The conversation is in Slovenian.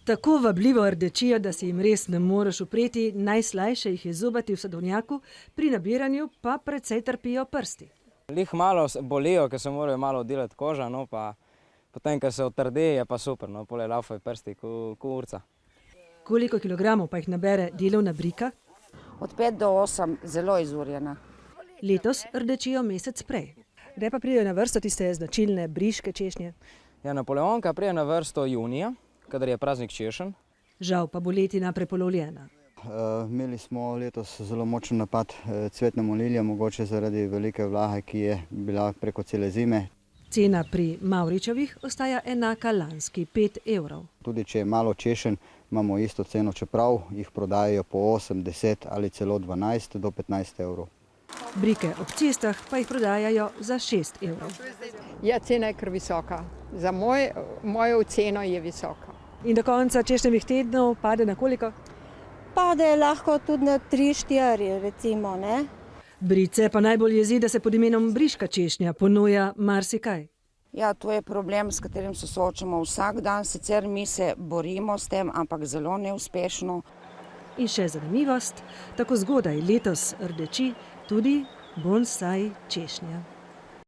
Tako vabljivo rdečijo, da si jim res ne moreš upreti, najslajše jih je zobati v sadovnjaku, pri nabiranju pa precej trpijo prsti. Lih malo bolijo, ker se morajo malo oddelati koža, no pa potem, ko se otrdi, je pa super, no, pole laufajo prsti, ko urca. Koliko kilogramov pa jih nabere delovna brika? Od 5 do 8, zelo izurjena. Letos rdečijo mesec prej. Kdaj pa pridejo na vrsto tiste značilne briške češnje? Ja, napoleonka pride na vrsto junija, kadar je praznik češenj. Žal pa bo letina prepolovljena. Imeli smo letos zelo močen napad cvetne molilje, mogoče zaradi velike vlage, ki je bila preko cele zime. Cena pri Mavričevih ostaja enaka lanski, 5 evrov. Tudi če je malo češenj, imamo isto ceno, čeprav jih prodajajo po 8, 10 ali celo 12 do 15 evrov. Brike ob cestah pa jih prodajajo za 6 evrov. Ja, cena je kar visoka. Za mojo oceno je visoka. In do konca češnjevih tednov pade na koliko? Pade lahko tudi na 3-4, recimo, ne? Brice pa najbolj jezi, da se pod imenom briška češnja ponuja marsikaj. Ja, to je problem, s katerim se soočamo vsak dan, sicer mi se borimo s tem, ampak zelo neuspešno. In še zanimivost, tako zgodaj letos rdeči tudi bonsai češnja.